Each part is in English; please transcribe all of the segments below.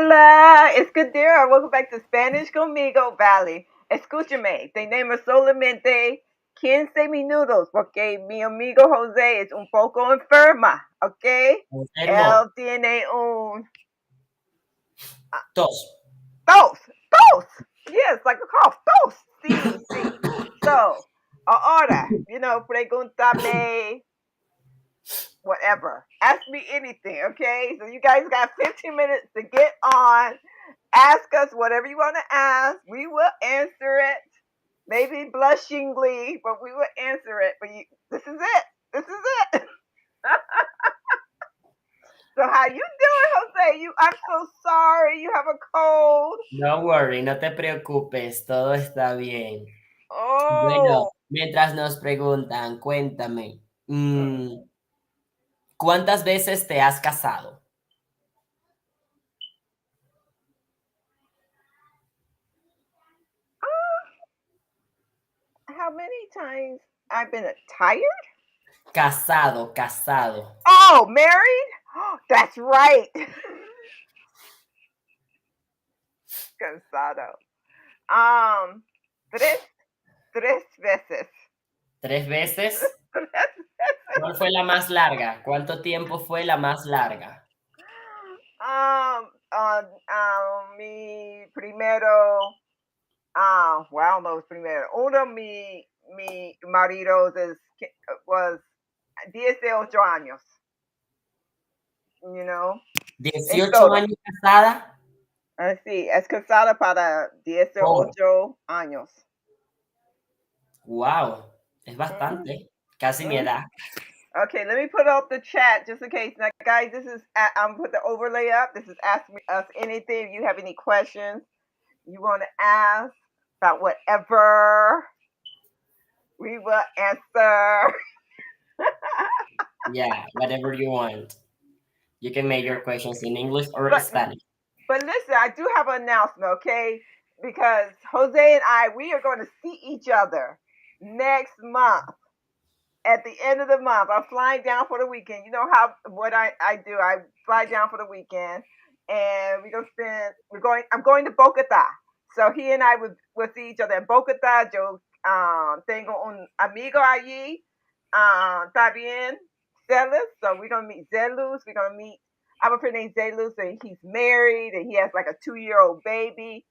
Hola, es Kadira. Welcome back to Spanish Conmigo Valley. Escúchame, tenemos solamente 15 minutos porque mi amigo José es un poco enferma, ¿ok? Enfermo. Él tiene un Tos. tos, tos. Yes, like a cough, tos. Sí, sí. So, ahora, pregúntame whatever. Ask me anything, okay? So you guys got 15 minutes to get on. Ask us whatever you want to ask. We will answer it. Maybe blushingly, but we will answer it. But this is it. This is it. So how you doing, Jose? I'm so sorry. You have a cold. No worry, no te preocupes, todo está bien. Bueno, Oh. mientras nos preguntan, cuéntame, ¿cuántas veces te has casado? How many times I've been tired? Casado, casado. Oh, married? That's right. Cansado. Tres, tres veces. ¿Tres veces? Tres veces. ¿Cuál fue la más larga? ¿Cuánto tiempo fue la más larga? Mi primero, wow, no, primero. Uno, mi marido was 18 años, you know, en 18 todo. años casada. Sí, es casada para Oh, 18 años. wow, es Mm, bastante, casi mi mm. edad. Okay, let me put up the chat just in case. Now, guys, I'm put the overlay up. This is Ask Me Us Anything. If you have any questions you want to ask about whatever, we will answer. Yeah, whatever you want. You can make your questions in English or but Spanish. but listen, I do have an announcement, okay? Because Jose and we are going to see each other next month. At the end of the month, I'm flying down for the weekend. You know what I do. I fly down for the weekend, and I'm going to Bogota. So he and I will see each other in Bogota. Yo tengo un amigo allí. Está bien, Zelus. So we're gonna meet Zelus. We're gonna meet. I have a friend named Zelus, and he's married, and he has like a 2-year-old baby.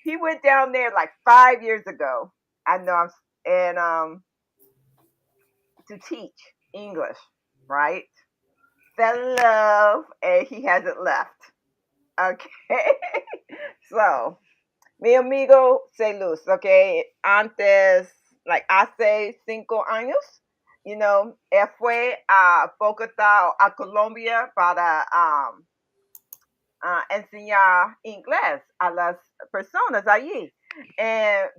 He went down there like 5 years ago. I know. And to teach English, right? Fell in love, and he hasn't left. Okay. So, mi amigo se luz, okay? Antes, like hace 5 años, él fue a Bogotá o a Colombia para enseñar inglés a las personas allí.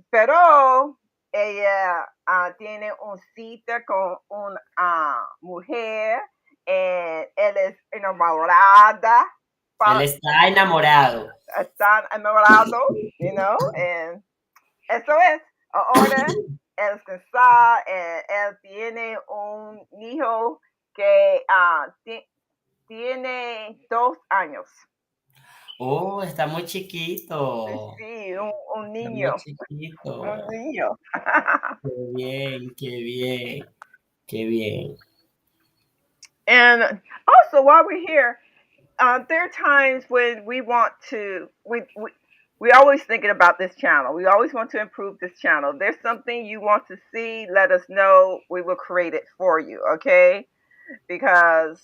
Pero ella tiene un cita con una mujer, él es enamorada, Él está enamorado. están enamorados, and eso es. Ahora él es casado, él tiene un hijo que tiene 2 años. Oh, está muy chiquito. Sí, un Está muy niño, un chiquito. niño. Qué bien, qué bien, qué bien. And also, while we're here, there are times when we want to, we always thinking about this channel. We always want to improve this channel. If there's something you want to see, let us know. We will create it for you, okay? Because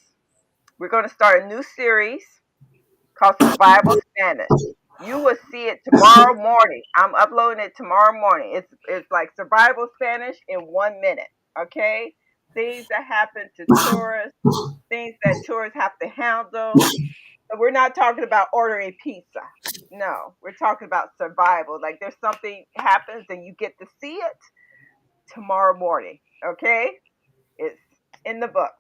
we're going to start a new series called Survival Spanish. You will see it tomorrow morning. I'm uploading it tomorrow morning. It's like survival Spanish in 1 minute. Okay, things that happen to tourists, things that tourists have to handle. But we're not talking about ordering pizza. No, we're talking about survival. Like there's something happens and you get to see it tomorrow morning. Okay, it's in the books.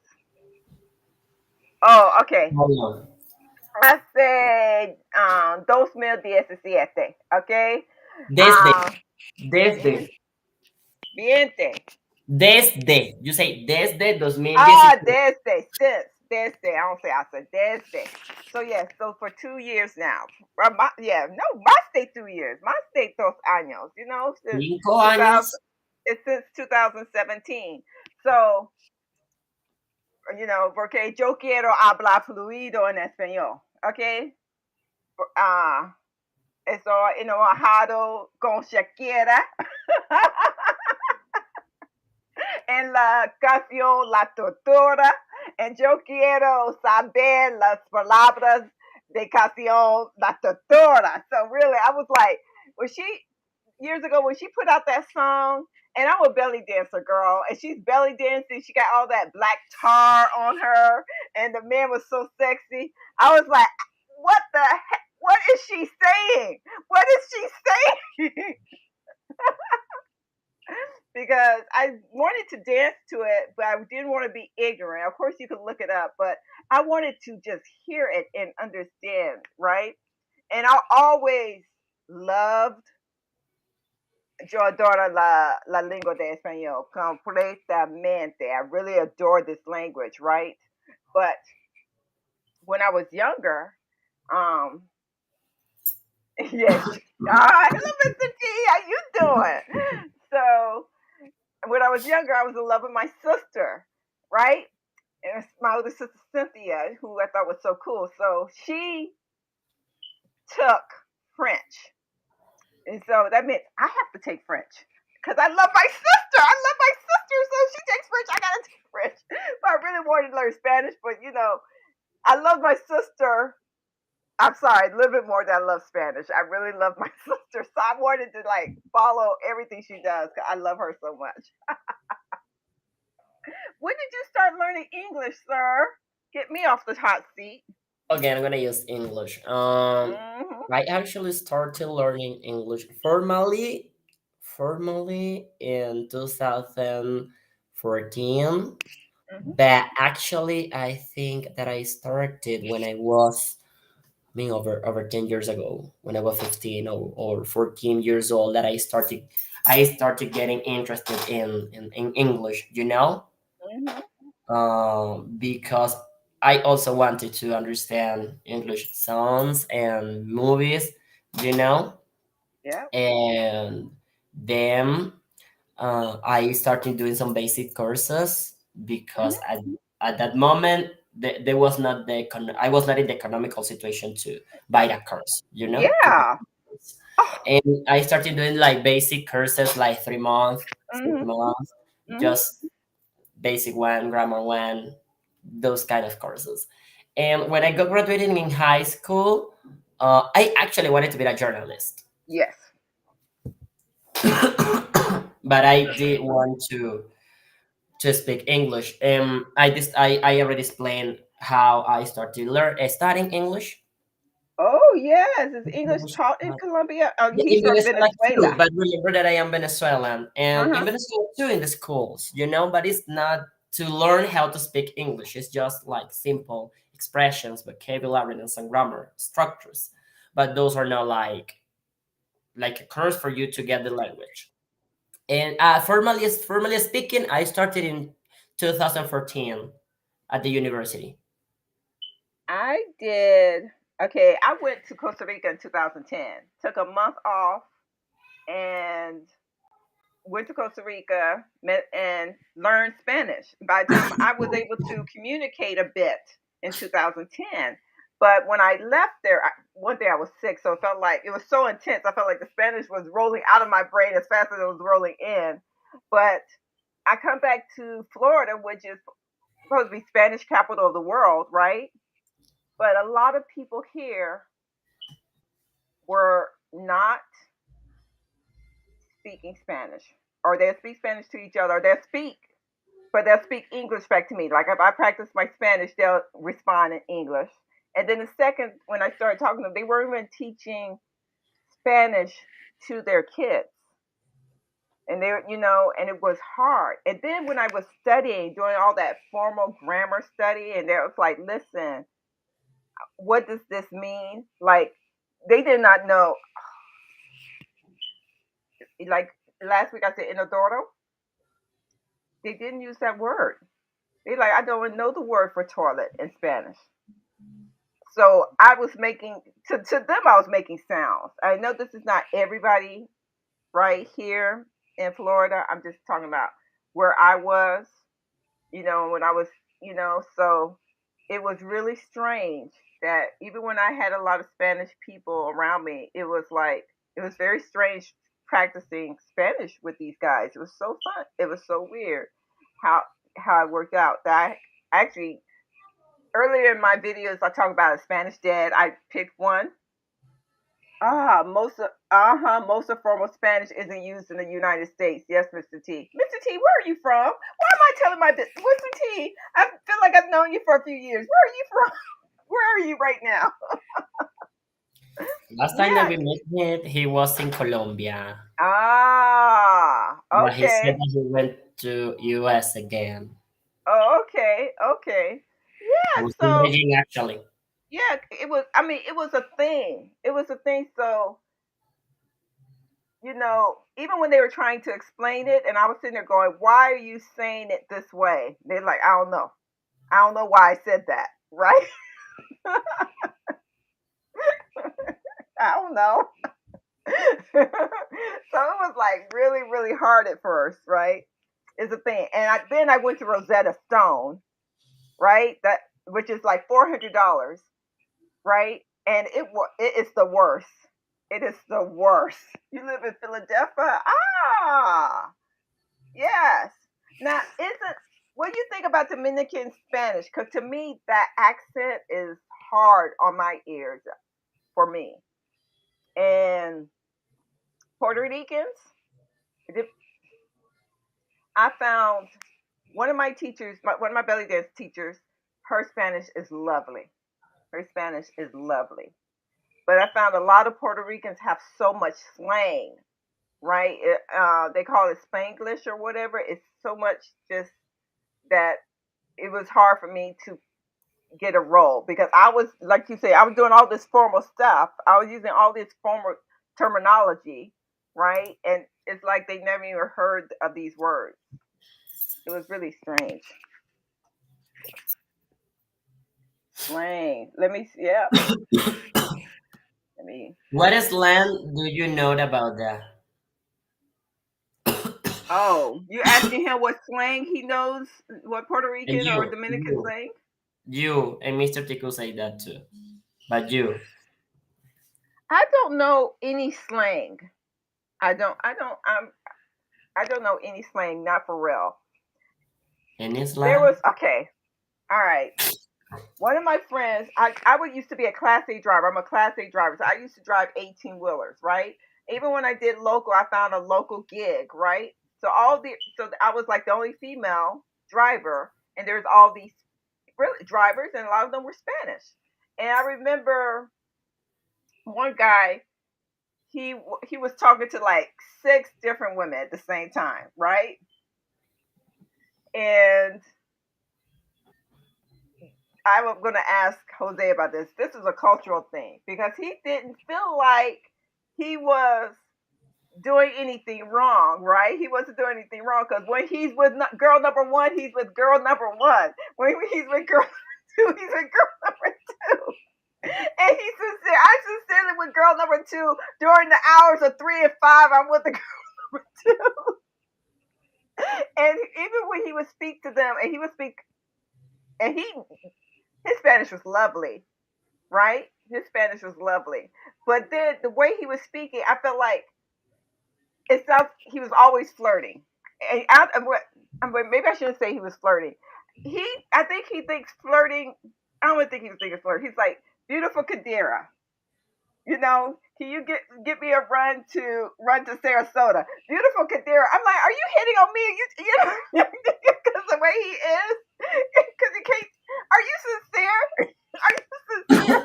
Oh, okay. Oh, Hace 2017, ¿ok? desde, Bien, desde, viente. desde. You say desde Ah, 2017. desde, since. desde. I don't say hace, desde. So yes, so for 2 years now. Yeah, no, más de 2 years. Más de 2 años. You know, since 2000. ¿5 años? It's since 2017. So porque yo quiero hablar fluido en español. Okay. Ah, eso enojado con Shakira en la canción La Tortura. Y yo quiero saber las palabras de canción La Tortura. So really, I was like, when she years ago when she put out that song, and I'm a belly dancer girl, and she's belly dancing. She got all that black tar on her, and the man was so sexy. I was like, what the heck? What is she saying? What is she saying? Because I wanted to dance to it, but I didn't want to be ignorant. Of course, you could look it up, but I wanted to just hear it and understand, right? And I always loved, yo adoro la lengua de español completamente. I really adore this language, right? But when I was younger, um, yes, hello, Mr. G, how you doing? So when I was younger, I was in love with my sister, right? And it's my older sister Cynthia, who I thought was so cool. So she took French, and so that meant I have to take French because I love my sister. I love my sister, so she takes French. I gotta take French. But I really wanted to learn Spanish, but I love my sister. I'm sorry, a little bit more than I love Spanish. I really love my sister, so I wanted to like follow everything she does because I love her so much. When did you start learning English, sir? Get me off the hot seat. Okay, I'm gonna use English. Hmm. I actually started learning English formally in 2014. Hmm. But actually, I think that I started when I was, I mean, over 10 years ago, when I was 15 or 14 years old, that I started getting interested in English. Hmm. Because I also wanted to understand English songs and movies, you know, Yeah. and then I started doing some basic courses because Hmm. at that moment there was not I was not in the economical situation to buy that course, to pay Yeah. the course. Oh. And I started doing like basic courses like 3 months, six Hmm. months, Hmm. just basic one, grammar one, those kind of courses. And when I got graduated in high school, I actually wanted to be a journalist, Yes. but I did want to speak English. I already explained how I started studying English. Oh yes. Is English taught in Colombia? Oh, Yeah, he's in from Venezuela too, Venezuela. but remember that I am Venezuelan, Uh and in huh. Venezuela too, in the schools, but it's not to learn how to speak English. It's just like simple expressions, vocabulary, and some grammar structures. But those are not like a course for you to get the language. And formally speaking, I started in 2014 at the university. I did. Okay, I went to Costa Rica in 2010. Took a month off and went to Costa Rica, met and learned Spanish. By the time I was able to communicate a bit in 2010, but when I left there, one day I was sick, so it felt like it was so intense. I felt like the Spanish was rolling out of my brain as fast as it was rolling in. But I come back to Florida, which is supposed to be Spanish capital of the world, right? But a lot of people here were not speaking Spanish, or they'll speak Spanish to each other, or they'll speak English back to me. Like if I practice my Spanish, they'll respond in English. And then the second, when I started talking to them, they weren't even teaching Spanish to their kids. And and it was hard. And then when I was studying, doing all that formal grammar study, and they was like, listen, what does this mean? Like, they did not know. Like last week I said inodoro, they didn't use that word. They like, I don't even know the word for toilet in Spanish. So I was making to them I was making sounds. I know this is not everybody right here in Florida. I'm just talking about where I was, when I was, so it was really strange that even when I had a lot of Spanish people around me, it was very strange practicing Spanish with these guys. It was so fun. It was so weird how it worked out. That I actually earlier in my videos I talk about a Spanish dad. I picked one. Most of formal Spanish isn't used in the United States. Yes, Mr. T. Mr. T, where are you from? Why am I telling my business? Mr. T, I feel like I've known you for a few years. Where are you from? Where are you right now? Last time that Yeah. we met, he was in Colombia, but he said Okay. that he went to US again. Oh, okay. Okay. I Yeah. was in So Beijing actually. yeah, it was. I mean, it was a thing. It was a thing. So even when they were trying to explain it, and I was sitting there going, "Why are you saying it this way?" They're like, "I don't know. I don't know why I said that." Right? I don't know. So it was like really, really hard at first, right? Is a thing. And then I went to Rosetta Stone, right? That which is like $400, right? And it is the worst. It is the worst. You live in Philadelphia? Ah, yes. Now, isn't what do you think about Dominican Spanish? Because to me, that accent is hard on my ears for me. And Puerto Ricans, I found one of my teachers, one of my belly dance teachers, her Spanish is lovely. Her Spanish is lovely. But I found a lot of Puerto Ricans have so much slang, right? They call it Spanglish or whatever. It's so much just that it was hard for me to get a role because I was, like you say, I was doing all this formal stuff. I was using all this formal terminology, right? And it's like they never even heard of these words. It was really strange. Slang. Let me see. Yeah. Let me. What slang do you know about that? Oh, you asking him what slang he knows? What Puerto And Rican or Dominican slang? you, and Mr. Tiku say that too. But you, I don't know any slang. I don't. I don't. I don't know any slang. Not for real. any There was slang? okay. All right. One of my friends, I would used to be a Class A driver. I'm a Class A driver. So I used to drive 18 wheelers, right? Even when I did local, I found a local gig, right? So I was like the only female driver, and there's all these really drivers, and a lot of them were Spanish. And I remember one guy, he was talking to like six different women at the same time, right? And I was going to ask Jose about this. This is a cultural thing because he didn't feel like he was doing anything wrong, right? He wasn't doing anything wrong because when he's with girl number one, he's with girl number one. When he's with girl two, he's with girl number two. And he's sincere. I'm sincerely with girl number two during the hours of 3 and 5. I'm with the girl number two. And even when he would speak to them, and he would speak, and his Spanish was lovely, right? His Spanish was lovely. But then the way he was speaking, I felt like it sounds he was always flirting. And maybe I shouldn't say he was flirting. I think he thinks flirting. I don't think he was thinking flirting. He's like beautiful Kadira. Can you get me a run to Sarasota? Beautiful Kadira. I'm like, are you hitting on me? Because the way he is, because he can't. Are you sincere? Are you sincere?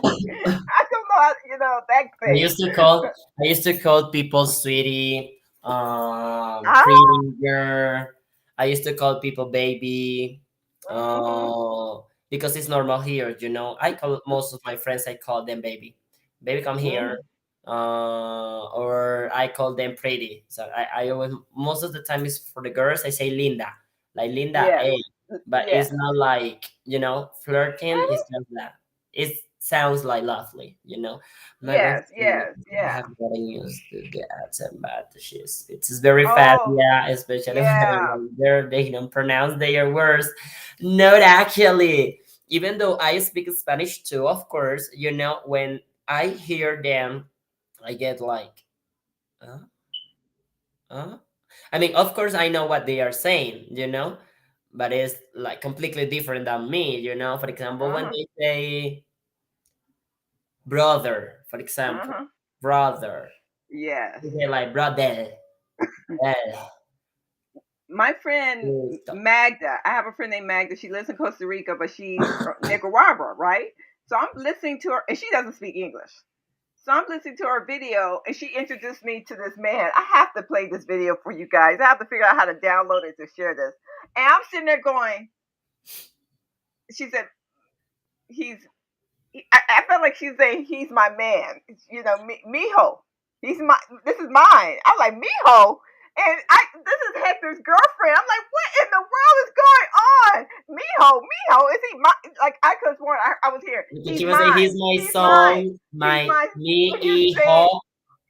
I don't know. That I thing. used to call I used to call people sweetie, Ah. pretty girl. I used to call people baby, Mhm. because it's normal here. I call most of my friends. I call them baby, baby, come here, Mhm. or I call them pretty. So I always most of the time is for the girls. I say Linda, like Linda, Yes. hey. but it's Yes. not like, flirting. It's just that it sounds like lovely. I'm not going to Yes. say Yes. I Yeah. have gotten used to the accent, but it's very fast, Oh, yeah, especially yeah. when they don't pronounce their words. Not actually. Even though I speak Spanish too, of course, when I hear them, I get like, uh, uh. I mean, of course, I know what they are saying, but it's like completely different than me, For example, when Uh-huh. they say brother, for example, Uh-huh. brother, Yes. they say like brother. eh, My friend Stop. Magda, I have a friend named Magda. She lives in Costa Rica, but she's from Nicaragua, right? So I'm listening to her, and she doesn't speak English. So I'm listening to her video, and she introduced me to this man. I have to play this video for you guys. I have to figure out how to download it to share this. And I'm sitting there going, she said, he's I felt like she's saying he's my man. Mijo. He's my. This is mine. I'm like Mijo, and this is Hector's girlfriend. I'm like, what in the world is going on? Mijo, is he my? Like I could have sworn I was here. He's He was saying he's mine. my He's mine. son, He's my mine. But he was me saying, hijo.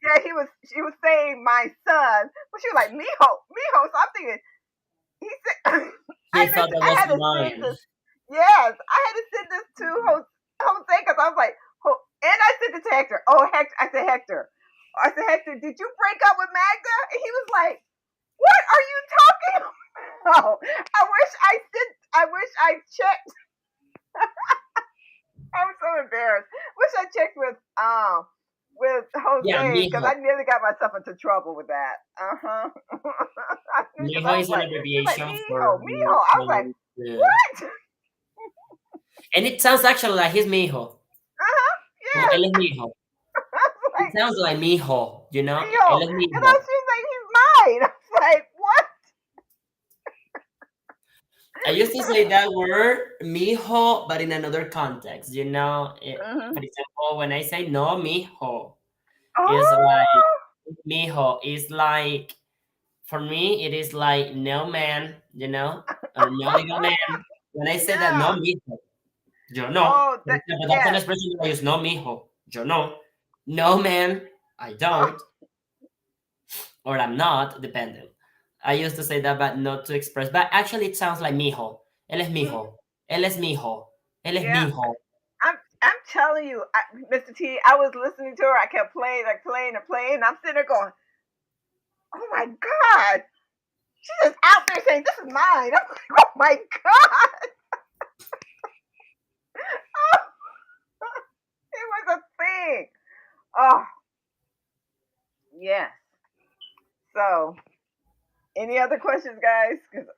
yeah, he was. She was saying my son, but she was like Mijo. So I'm thinking he said. He thought that I was had to send mine. this. Yes, I had to send this to Jose because I was like, and I sent it to Hector. Oh, Hector! I said Hector. I said Hector, did you break up with Magda? And he was like, what are you talking about? I wish I checked. I was so embarrassed. Wish I checked with Yeah, Jose because I mijo. nearly got myself into trouble with that. Uh huh. Because Mijo I was is an like, he was like abbreviation for Mijo. I was like, someone to, what? and it sounds actually like he's mi hijo. Uh huh. Como Yes. él es mi hijo. I was It like, sounds like mi hijo, Mijo. Él es mi And I hijo. was just like, he's mine. I was like, what? I used to say that word mijo, but in another context. Mm-hmm. For example, when I say no mijo, it's like Oh, mijo is like, for me, it is like no man, or no little man. When I say that no yeah. mijo, yo no. Oh, For that example, that's an yes. expression that I use, no mijo, yo no. No man, I don't, or I'm not, dependent. I used to say that, but not to express. But actually, it sounds like mijo. Él es Mhm. mijo. Él es mijo. Él es Yeah. mijo. I'm telling you, Mr. T. I was listening to her. I kept playing, like playing and playing. I'm sitting there going, oh my god. She's just out there saying, this is mine. I'm like, oh my god. It was a thing. Oh yes. So, any other questions, guys? Because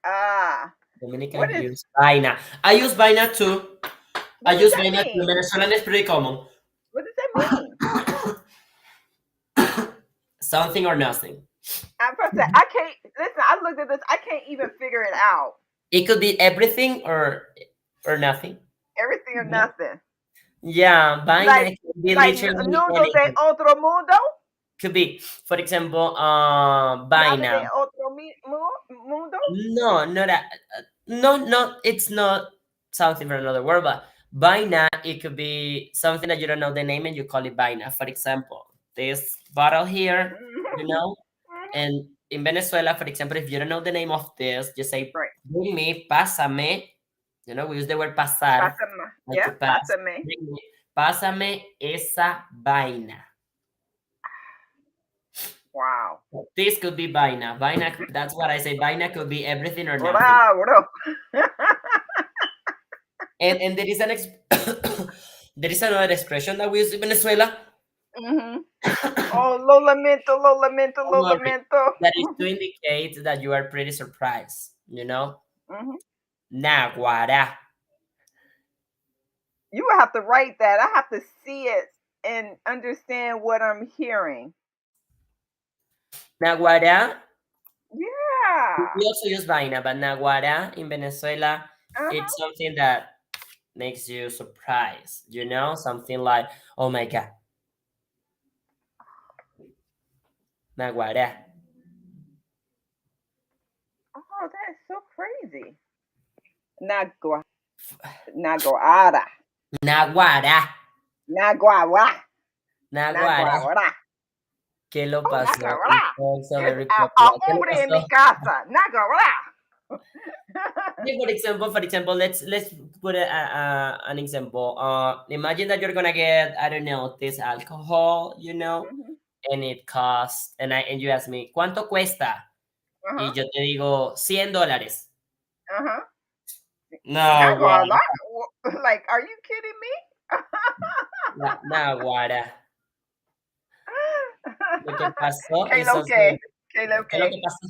what Dominican is use vaina. I use vaina too. I what does use that vaina too. In mean? Venezuelan is pretty common. What does that mean? Something or nothing. I'm about to say, I can't listen. I looked at this. I can't even figure it out. It could be everything or nothing. Everything or Yeah, nothing. yeah, vaina Like could be like literally nudo de anything. otro mundo. Could be, for example, Nada de vaina. otro mundo. No, not that. No, it's not something from another word, but vaina, it could be something that you don't know the name and you call it vaina. For example, this bottle here, you know, and in Venezuela, for example, if you don't know the name of this, you say, Right. bring me, pásame. We use the word pasar, Pásame. like Yeah, to pass. pásame. Bring me, pásame esa vaina. Wow. This could be vaina. Vaina, that's what I say. Vaina could be everything or nothing. Bravo. And there is there is another expression that we use in Venezuela. hmm Oh, lo lamento, lo lamento, Don't lo worry, lamento. that is to indicate that you are pretty surprised. hmm Naguará. You will have to write that. I have to see it and understand what I'm hearing. Naguará, we Yeah. also use vaina, but naguará in Venezuela, Uh-huh. it's something that makes you surprised. Something like, oh my God, naguará. Oh, that is so crazy. Nagua. Naguara. Naguará. Naguara. Naguará. Naguara. ¿Qué lo Oh, pasó? It's Naguara. also Es very a popular. ¿Qué lo hombre en mi pasó? casa. Naguara. Yeah, for example, let's put an example. Imagine that you're gonna get, I don't know, this alcohol, Mhm. and it costs, and you ask me, ¿cuánto cuesta? Y Uh-huh. yo te digo, $100. Uh-huh. No, Naguara. guara, Like, are you kidding me? no, guara. Lo que pasó Que is lo also, que. Que lo ¿qué es lo que que. pasó?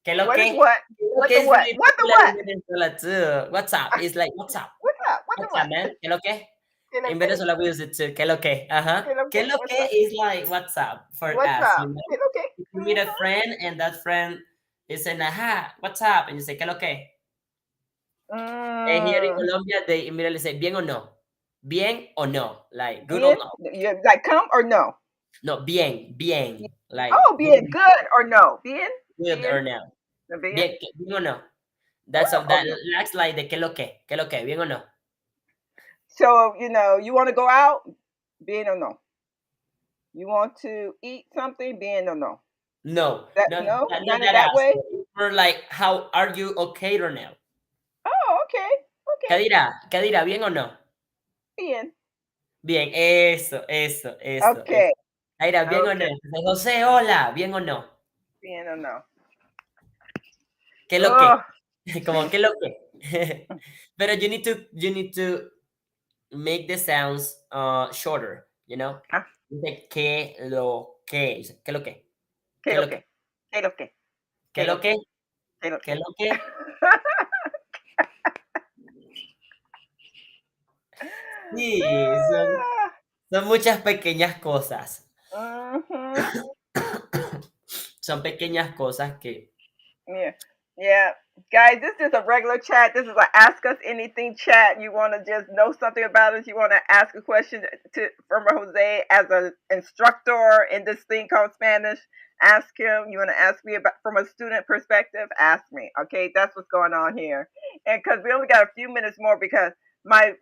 ¿Qué es lo What is que? what? ¿Qué es lo What que the is what? very What the popular what? in Venezuela too? What's up? It's like, what's up? What's up? What the What's what? up, man? ¿Qué lo que? Que lo In que. Venezuela, we use it too. ¿Qué lo que? Uh-huh. Que lo ¿Qué que. lo What's que up? is like, what's up for What's us, up? Que lo que. If you meet a Mhm. friend and that friend is saying, aha, what's up? And you say, ¿qué lo que? And here in Mm. Colombia, they immediately say, bien o no? Bien o no? Like, good or Bien? no? You like come or no? No, bien, bien. Like, Oh, good, bien. Good or no? Bien? good Bien? or no? No, bien? Bien o no? Oh, That no. lacks like the que lo que, bien o no? So, you want to go out? Bien or no? You want to eat something? Bien or no? No, That no, no? not Not in that that way? answer. It's more like, how are you okay or no? Oh, okay. ¿Qué Okay. dirá? ¿Qué dirá? ¿Bien o no? Bien. Bien, eso. Okay. ¿Qué dirá? ¿Bien o no? Okay. Entonces, José, hola, ¿bien o no? Bien or no? ¿Qué lo que? Oh. Como, ¿qué lo que? Pero you need to make the sounds shorter, you know? Ah, Dice, ¿qué lo que? Dice, ¿qué lo que? ¿qué ¿Qué lo lo que? que? ¿Qué lo que? ¿Qué ¿Qué lo lo que? que? ¿Qué lo ¿Qué que? lo que? Sí, son muchas pequeñas cosas. Mhm. Son pequeñas cosas que Yeah. Yeah. Guys, this is a regular chat. This is a ask us anything chat. You want to just know something about us. You want to ask a question from Jose as an instructor in this thing called Spanish. Ask him. You want to ask me about from a student perspective? Ask me. Okay, that's what's going on here. And because we only got a few minutes more, because my,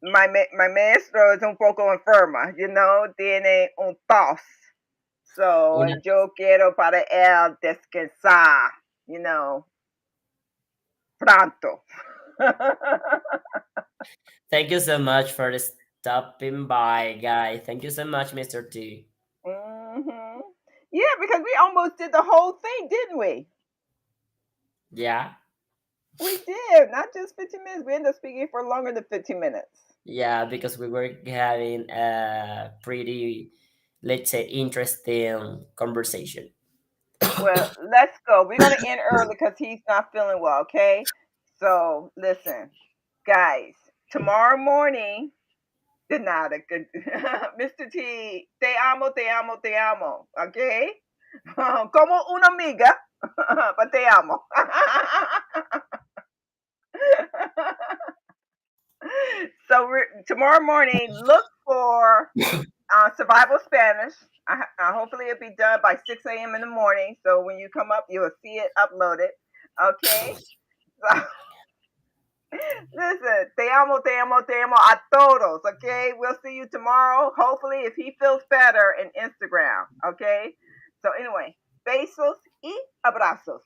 my maestro es un poco enferma. Tiene un tos. So, una. yo quiero para él descansar, you know, pronto. Thank you so much for stopping by, guy. Thank you so much, Mr. T. Hmm. Yeah, because we almost did the whole thing, didn't we? Yeah, We did. Not just 15 minutes. We ended up speaking for longer than 15 minutes. yeah, because we were having a pretty, let's say, interesting conversation. Well, let's go. We're going to end early because he's not feeling well, okay? So, listen, guys, tomorrow morning, de nada, good. Mr. T, te amo, te amo, okay? Como una amiga, but te amo. So tomorrow morning, look for Survival Spanish. Hopefully it'll be done by 6 a.m. in the morning. So when you come up, you will see it uploaded. Okay? So, listen, te amo, te amo a todos. Okay? We'll see you tomorrow. Hopefully, if he feels better, in Instagram. Okay? So anyway, besos y abrazos.